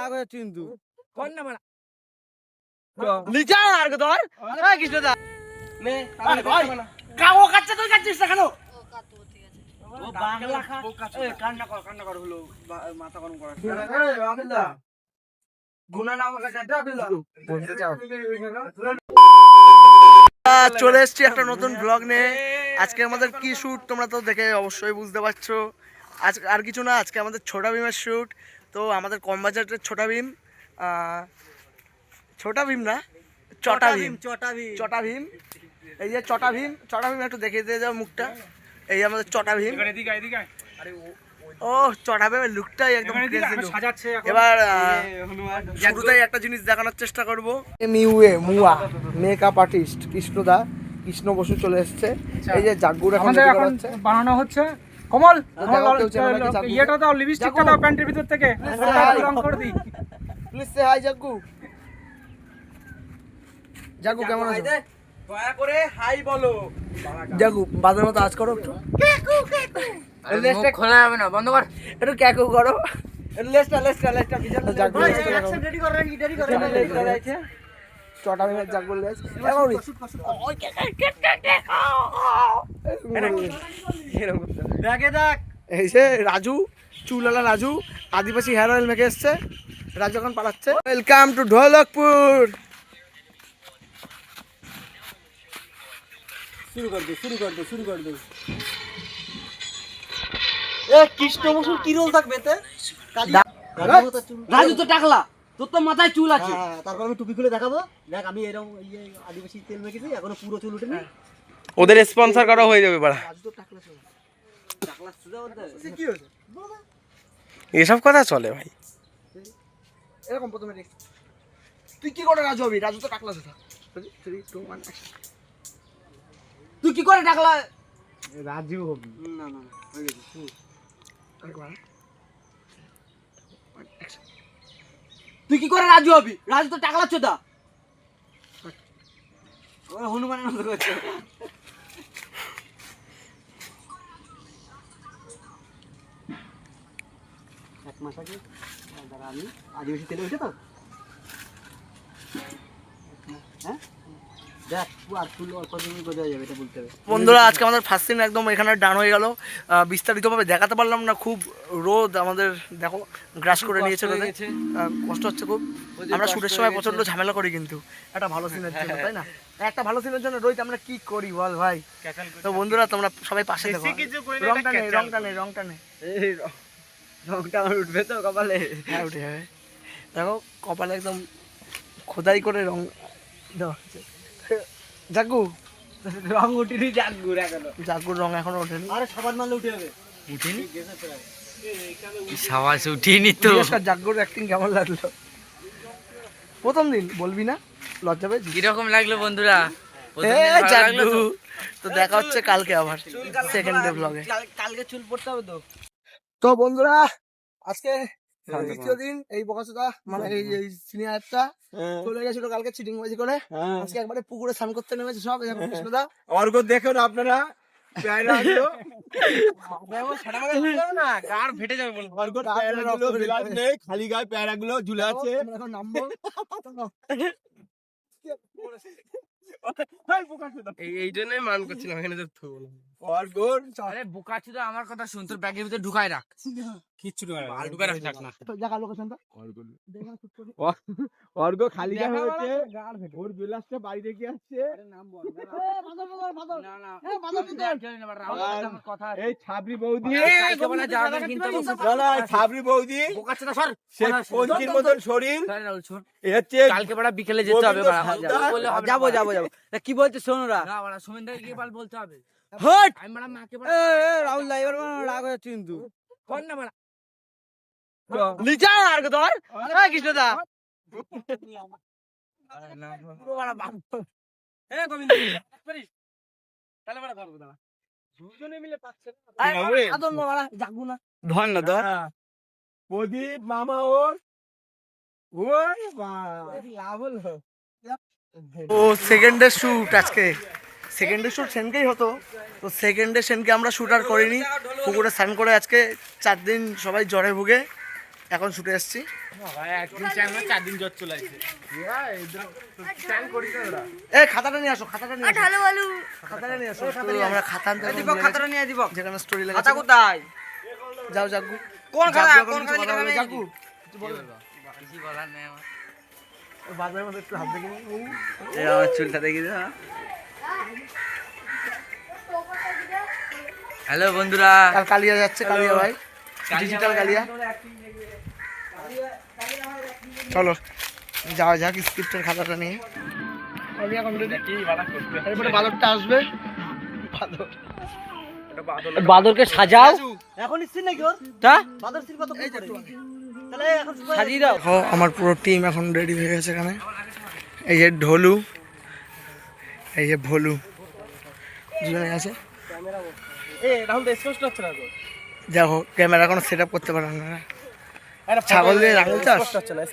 রাগ হয়ে কিন্তু কোন না মারা লিচা আর কত ধর এই কৃষ্ণদা নে ভাই কাও কাচ্চা তুই কাচ্চিস না কেন ও কাটবো ঠিক আছে ও বাংলা খা এই কান্না কর হলো মাথা গরম করা এই আবিলদা গুনা নাম কাছে আবিলদা বলতে চাও চলে এসেছি একটা নতুন ব্লগ নিয়ে। আজকে আমাদের কি শুট তোমরা তো দেখে অবশ্যই বুঝতে পারছো। আজ আর কিছু না, আজকে আমাদের ছোটা ভীমের শুট। তো আমাদের কম বাজেটের ছোটা ভীম, ছোটা ভীম না চটা ভীম, চটা ভীম। এই যে চটা ভীম একটু দেখিয়ে দিয়ে যাও মুখটা। এই আমাদের চটা ভীম। ও চটা ভীমের লুকটাই একদম ক্রেজি লুক। এবার শুরুতেই একটা জিনিস দেখানোর চেষ্টা করব। মুয়া মেকআপ আর্টিস্ট কৃষ্ণ বসু চলে এসেছে। এই যে জাগুর এখন বানানো হচ্ছে। কমল ইয়েটা দাও, লিপস্টিকটা দাও প্যান্টের ভিতর থেকে রং করে দিই। প্লিজ সে হাই জাগু। জাগু কেমন আছো? দয়া করে হাই বলো। জাগু বাজার মতো আজ করো একটু। খোলা যাবে না, বন্ধ কর। একটু ক্যাকু করো। লেসটা পিছনে জাগু রেডি করে রাখছে। চটা ভীমের জাগু লেস দেখে দেখ। এই যে রাজু, চুলওয়ালা রাজু আদিবাসী হেয়ার অয়েল মেখে এসছে। রাজু এখন পালাচ্ছে। Welcome to Dholakpur. শুরু কর দে। এ কৃষ্ণ বসুর কি রোল থাকবে এতে? রাজু তো টাকলা, তোর তো মাথায় চুল আছে। তারপর আমি টুপি খুলে দেখাবো, দেখ আমি এরকম আদিবাসী তেল মেখেছি, এখনো পুরো চুল উঠেনি। ওদের স্পন্সর করা হয়ে যাবে বাড়া। রাজু তো টাকলা ছিল। টাকলা সুদা বলতে কি হয়েছে? এসব কথা চলে ভাই। এরকম প্রথমে দেখ। তুই কি করে রাজু হবি? রাজু তো টাকলা ছিল। 3 2 1 অ্যাকশন। তুই কি করে টাকলা? রাজু হবি না হয়ে গেছে। আরেকবার। অ্যাকশন। তুই কি করে রাজু হবি? রাজু তো টাকলা চোদা। ও হনুমানের মতো করছে। এক মাস আগে দাঁড়া, আমি আদিবাসী তেলে উঠে তো হ্যাঁ দেখ আর ফুল অল্প দিনই বোঝা যাবে, এটা বলতে হবে। বন্ধুরা আজকে আমাদের ফার্স্ট সিন একদম এখানে ডান হয়ে গেল। বিস্তারিতভাবে দেখাতে পারলাম না, খুব রোদ আমাদের দেখো গ্রাস করে নিয়েছে। কষ্ট হচ্ছে খুব। আমরা শুটের সময় প্রচন্ড ঝামেলা করি, কিন্তু একটা ভালো সিনের জন্য, তাই না? একটা ভালো সিনের জন্য রোহিত আমরা কি করি বল ভাই। তো বন্ধুরা তোমরা সবাই পাশে দেখো। রংটা নেই এই রংটা আমার উঠবে তো কপালে। হ্যাঁ উঠে যাবে। দেখো কপালে একদম খোদাই করে রং দেওয়া হচ্ছে। জাগু রং উঠিনি, জাগুর এখনো। জাগুর রং এখনো ওঠেনি। আরে সাবান মারলে উঠে যাবে। উঠিনি সাবাস উঠিনি তো। জাগুর অ্যাক্টিং কেমন লাগলো প্রথম দিন? বলবি না, লজ্জা পেয়েছি? কিরকম লাগলো বন্ধুরা? তো দেখা হচ্ছে কালকে আবার সেকেন্ড ডে ব্লগে। কালকে চুল পড়তে হবে তো। তো বন্ধুরা আজকে দ্বিতীয় দিন এই বকাচোদা মানে এই সিনিয়রটা চলে গেছিল কালকে চিটিং বাজি করে। আজকে একবারে পুকুরে স্নান করতে নেমেছে সব। কৃষ্ণদা অর্ঘ দেখুন আপনারা, খালি গায়ে প্যারা গুলো ঝুলে আছে। এখন নামবো। এই জন্যই মান করছিলাম এখানে তো বোকাচুদা। আমার কথা শুন, তোর ব্যাগের ভিতরে ঢুকায় রাখ। কিচ্ছু ঢুকায় রাখ না। দেখা লোকেশনটা অর্ঘ খালি গায়ে হয়েছে, ওর বিলাসটা বাড়ি রেখে আসছে। এই ছাবরি বৌদি, ছাবরি বৌদি পঞ্চির মতন শরীর। কালকে বেড়া বিকেলে যেতে হবে। যাবো কি বলছে শোনোরা? সোমেনদাকে গিয়ে বলতে হবে। হট আমি বেড়া মাকে রাহুল দা এবার রাগ হচ্ছে কিন্তু। কোন না বেড়া লিচা আর কত ধর কৃষ্ণদা। দুজনে মিলে পাচ্ছে জাগু না ধর না ধর। প্রদীপ মামা ওর লাভ হলো। ও সেকেন্ড ডে শুট আজকে। সেকেন্ড ডে শুট সেনকেই হতো, তো সেকেন্ড ডে সেনকে আমরা শুট আর করিনি। পুকুরে স্নান করে আজকে 4 দিন সবাই জ্বরে ভুগে এখন ছুটে এসছি। খাতাটা নিয়ে আসো, খাতাটা নিয়ে আসো, খাতাটা নিয়ে আসো। আমরা খাতা আনতে খাতাটা নিয়ে দিব। যেখানে স্টোরি লেখা খাতা কোথায়? যাও জাগু। কোন খাতা? কোন খাতা জাগু লিখা জাগু কিছু বলার নেই আমার। বাজারের মধ্যে একটু হাত দেখি এই আমার চুলটা দেখি দাও। হ্যালো বন্ধুরা, আর কালিয়া যাচ্ছে, কালিয়া ভাই, ডিজিটাল কালিয়া। চলো যাওয়া যাক স্ক্রিপ্টের খাতাটা নিয়ে। কালিয়া কমপ্লিট। এরপরে বাদরটা আসবে। বাদরকে সাজাও এখন সিন নাকি ওর তা বাদর সিন কত করে তাহলে এখন সাজিয়ে দাও। আমার পুরো টিম এখন রেডি হয়ে গেছে এখানে। এই যে ঢোলু, এই যে ভোলু, দুজনে আছে। রাহুল স্পষ্ট হচ্ছে না তো, দেখো ক্যামেরা কোনো সেট আপ করতে পারে না। ছাগল দিয়ে রাহুল চাষ।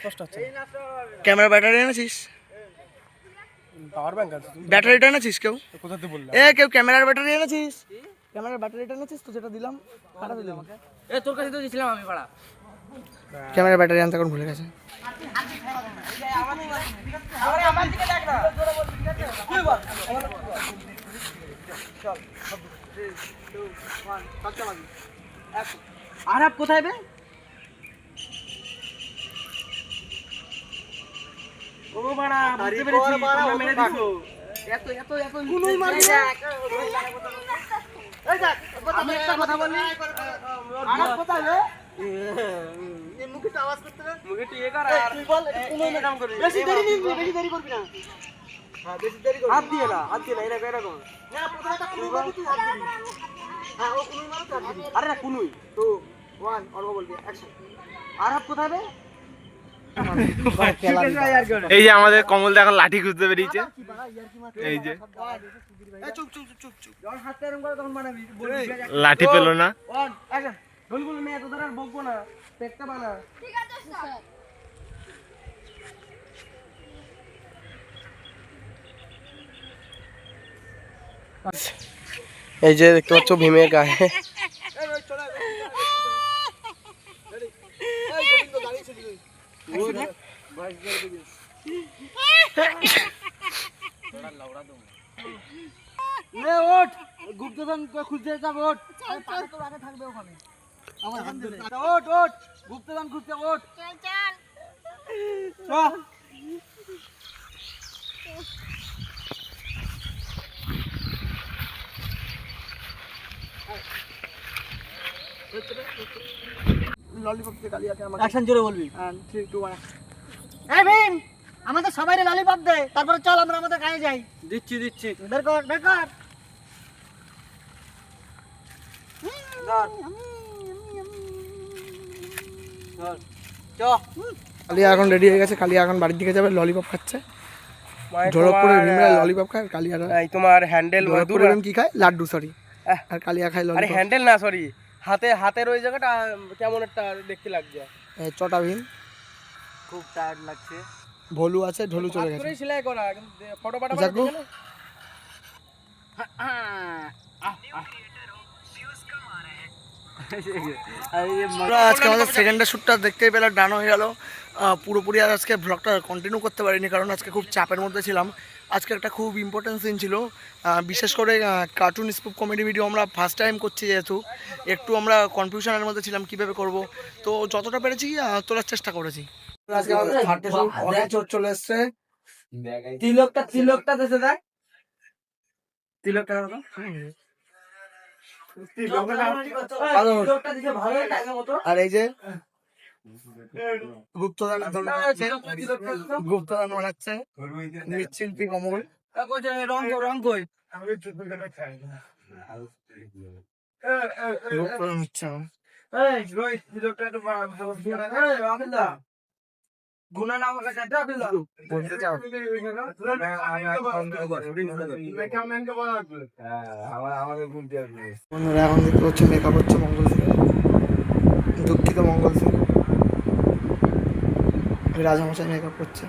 স্পষ্ট হচ্ছে না। ক্যামেরা ব্যাটারি এনেছিস? পাওয়ার ব্যাংক আছে ব্যাটারিটা এনেছিস কেউ? কোথাতে বললাম কেউ ক্যামেরার ব্যাটারি এনেছিস? ক্যামেরার ব্যাটারিটা এনেছিস তো, যেটা দিলাম কাটা দিলাম। তোর কাছে তো দিয়েছিলাম আমি পাড়া। ক্যামেরার ব্যাটারি আনতে এখন ভুলে গেছে। আর আপ কোথায় বে ও বাড়া বুঝতে পেরেছি তোমরা মেরে দিছো এত এত এত কোনই মারি না। এই দেখ আমি একটা কথা বলি, আর আপ কোথায় বে এই মুখে আওয়াজ করতে না, মুখে টিয়ে কর আর তুই বল কোনই না কাম করবি, বেশি দেরি করবি না। হ্যাঁ বেশি দেরি করবি, হাত দিয়ে না এটা বেরা কর না। প্রথমে একটা কোনই মারবি, তুই হাত দিবি। হ্যাঁ ও কোনই মারো তো হাত দিবি। আরে না কোনই 2 1 অর্গ বলবি অ্যাকশন। আর আপ কোথায় বে এই যে আমাদের কমল এখন লাঠি খুঁজতে বেরিয়েছে। এই যে চুপ চুপ চুপ চুপ। যখন হাতটা এরকম করে তখন বানাবি, লাঠি পেলো না। One action. ঢোলগুলো নিয়ে এত ধরে আর বকবো না, পেটটা বানা। ঠিক আছে স্যার। এই যে দেখতে পাচ্ছ ভীমের গায়ে নে ওঠ, গুপ্তধন খুঁজতে যাব, ওঠ। আরে পাশে তো আগে থাকবে ওখানে আমার হাত ধরে। ওঠ ওঠ, গুপ্তধন খুঁজতে ওঠ। চল চল। চল ললিপপ দিয়ে কালিয়াকে আমাকে অ্যাকশন জোরে বলবি। 3 2 1 এই ভীম, আমাদের সবাইরে ললিপপ দে, তারপরে চল আমরা আমাদের গায়ে যাই। দিচ্ছি বের কর বের কর। কালিয়া এখন রেডি হয়ে গেছে। কালিয়া এখন বাড়ির দিকে যাবে, ললিপপ খাচ্ছে। ঢোলকপুরে ভীমরা ললিপপ খায়, কালিয়ারা তোমার হ্যান্ডেল ঢোলকপুরে ভীম কি খায়? লাড্ডু, সরি। আর কালিয়া খায় আরে ললিপপ। হ্যান্ডেল না সরি, হাতের ওই জায়গাটা কেমন একটা দেখতে লাগছে। চটা ভীম, খুব টায়ার্ড লাগছে। ভোলু আছে, ঢোলু চলে গেছে। পুরোই সেলাই করা, ফটো পাটা জাগু আজকে আমাদের সেকেন্ডের শ্যুটটা দেখতেই পেলে ডান হয়ে গেল। পুরোপুরি আর আজকে ব্লগটা কন্টিনিউ করতে পারিনি, কারণ আজকে খুব চাপের মধ্যে ছিলাম। আজকে একটা খুব ইম্পর্টেন্ট সিন ছিল, বিশেষ করে কার্টুন স্পুপ কমেডি ভিডিও আমরা ফার্স্ট টাইম করছি, যেহেতু একটু আমরা কনফিউশনের মধ্যে ছিলাম কীভাবে করব। তো যতটা পেরেছি তোলার চেষ্টা করেছি। আজকে আমাদের থার্ড শ্যুট অনেক জোর চলে এসছে। তিলকটা দেশে দেখ, তিলকটা কত? আর এই যে গুপ্তদান বানাচ্ছে মৃৎশিল্পী কমল। রং কই? গুপ্তদান হচ্ছে গুনা নাম বলতে চাও? বন্ধুরা এখন দেখতে হচ্ছে মেকআপ হচ্ছে মঙ্গল সিং, দুঃখিত মঙ্গল সিং, রাজামশাই মেকআপ করছে।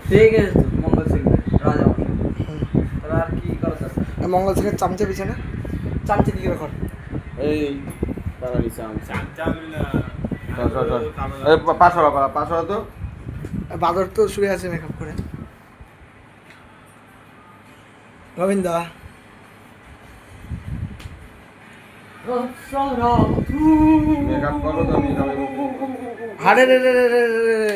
ঠিক আছে তো মঙ্গল সিং রাজা তাহলে আর কি করা যাবে? মঙ্গল সিংয়ের চামচে পিছনে চামচে দিকে কর। এই পাঁচশো তো বাদর তো শুয়ে আছে মেকআপ করে। গোবিন্দা মেকআপ করো তো আমি হারে রে রে রে রে রে রে।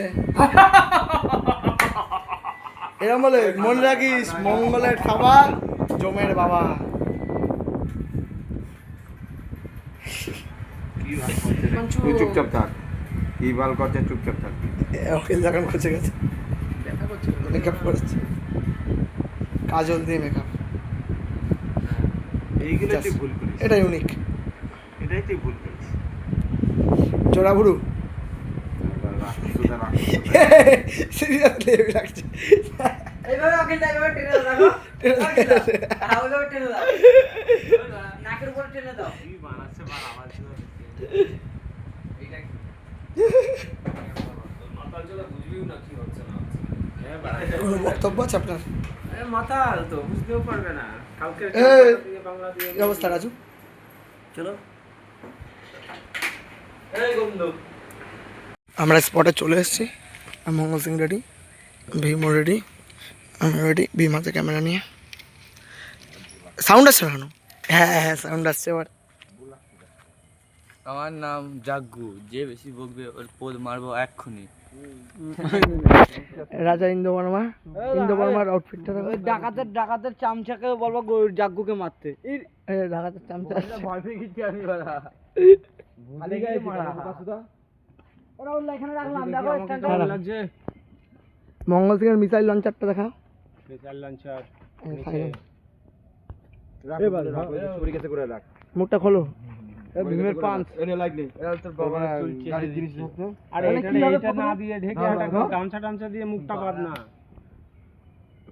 এরম বলে মনে রাখিস মঙ্গলের খাবার জমের বাবা। তুই চুপচাপ থাক, কি বাল করছে চুপচাপ থাক। ওকে যখন খসে গেছে মেকআপ করেছে, কাজল দিয়ে মেকআপ, এইগুলো তুই ভুল করিস, এটা ইউনিক। এটাই তুই ভুল করিস। জোড়া ভুরু সিরিয়াসলি লাগছে। এইভাবে ওকে এইভাবে টেনে দাও, দেখো ওইভাবে টেনে দাও, নাকের উপর টেনে দাও। কোনো বক্তব্য আছে আপনার? মাতাল তো বুঝতেও পারবে না কালকে বাংলা দিয়ে কি অবস্থা রাজু? চলো আমরা স্পটে চলে এসেছি। মঙ্গল সিং রেডি, ভীমও রেডি, আমি রেডি। ভীম হাতে ক্যামেরা নিয়ে। সাউন্ড আসছে কেন? হ্যাঁ হ্যাঁ সাউন্ড আসছে এবার। আমার নাম জাগ্গু, যে বেশি বকবে ওর পোদ মারবো এক্ষুনি। রাজা ইন্দোবর্মার আউটফিটটা দেখো। ডাকাতের চামচাকে বলবো জাগ্গুকে মারতে। ঢাকাতে চামচা ভয় পেয়ে গেছি আমি বাড়া। ওরা ওর এখানে রাখলাম, দেখো স্ট্যান্ডে লাগছে। মঙ্গল সিং এর মিসাইল লঞ্চারটা দেখা। মিসাইল লঞ্চার মুখটা খোলো। ভীমের পাঞ্চ আরে এটা না দিয়ে ঢেকে একটা গামছা টামছা দিয়ে মুখটা বাঁধ না।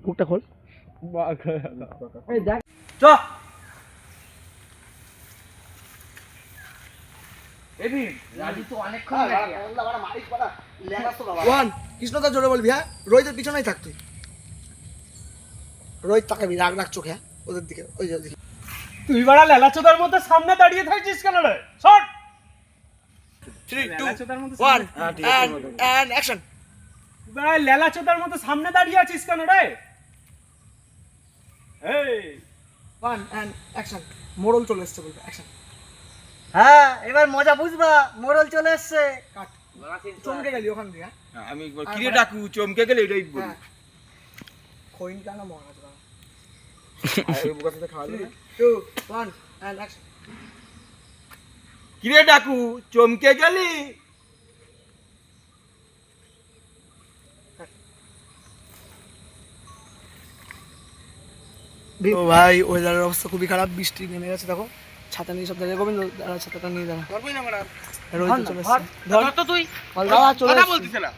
মুখটা খোল। এই দেখ চ ওয়ান কৃষ্ণদা জোরে বলবি, হ্যাঁ রোহিতের পিছনেই থাক তুই। রোহিত তাকাবি রাগ রাগ চোখে, হ্যাঁ ওদের দিকে, ওই যে দিকে। তুই বাড়া লেলাচোদার মধ্যে সামনে দাঁড়িয়ে থাকছিস কেন রে? শট 3 2 লেলাচোদার মধ্যে 1 and অ্যাকশন। বাড়া লেলাচোদার মধ্যে সামনে দাঁড়িয়ে আছিস কেন রে? এই 1 and অ্যাকশন। মোড়ল চলে এসছে বলবে, অ্যাকশন। হ্যাঁ এবার মজা বুঝবা, মোড়ল চলে এসছে। কাট। চমকে গেলি ওখান দিয়ে, হ্যাঁ আমি কিরে ডাকু চমকে গেলে এটাই বলি। হ্যাঁ। খৈন কেন মহারাজ বাবা। এই বুকার সাথে খাওয়া যাবে 2 1 and অ্যাকশন। কিরে ডাকু চমকে গেলি। ও ভাই ওয়েদারের অবস্থা খুবই খারাপ, বৃষ্টি নেমে গেছে দেখো। ছাতা নিয়ে সব দাঁড়িয়ে, গোবিন্দ দাঁড়া, ছাতাটা নিয়ে দাঁড়া। করবই না মারা। রোহিত চলে এসছে। ধর তো তুই দাঁড়া চলে কথা এসছে। বলতিস না।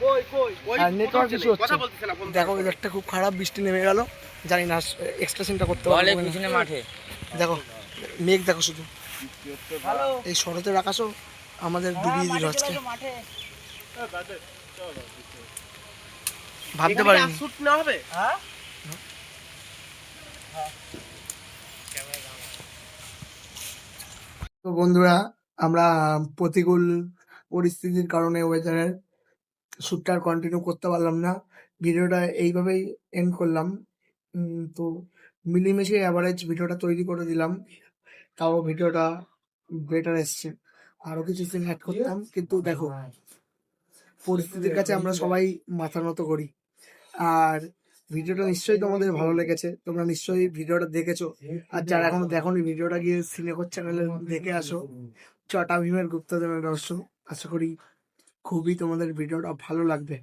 ওই আর নেটওয়ার্ক ইস্যু হচ্ছে। কথা বলতিস না। দেখো ওয়েদারটা খুব খারাপ, বৃষ্টি নেমে গেল। জানি না এক্সট্রা সিনটা করতে পারবো কিনা। পিছনে মাঠে দেখো মেঘ দেখো শুধু। এই শরতের আকাশও আমাদের ডুবিয়ে দিল আজকে। ভাবতে পারিনি। শুট না হবে। তো বন্ধুরা আমরা প্রতিকূল পরিস্থিতির কারণে ওয়েদারের শ্যুটটা কন্টিনিউ করতে পারলাম না। ভিডিওটা এইভাবেই এন্ড করলাম। তো মিলিমিশে অ্যাভারেজ ভিডিওটা তৈরি করে দিলাম, তাও ভিডিওটা বেটার এসছে। আরো কিছু সিন অ্যাড করতাম, কিন্তু দেখো পরিস্থিতির কাছে আমরা সবাই মাথা নত করি। আর ভিডিওটা নিশ্চয়ই তোমাদের ভালো লেগেছে, তোমরা নিশ্চয়ই ভিডিওটা দেখেছো। আর যারা এখনো দেখোনি ভিডিওটা গিয়ে সিনেকোর চ্যানেলে দেখে আসো, চটা ভীমের গুপ্তধনের রহস্য। আশা করি খুবই তোমাদের ভিডিওটা ভালো লাগবে।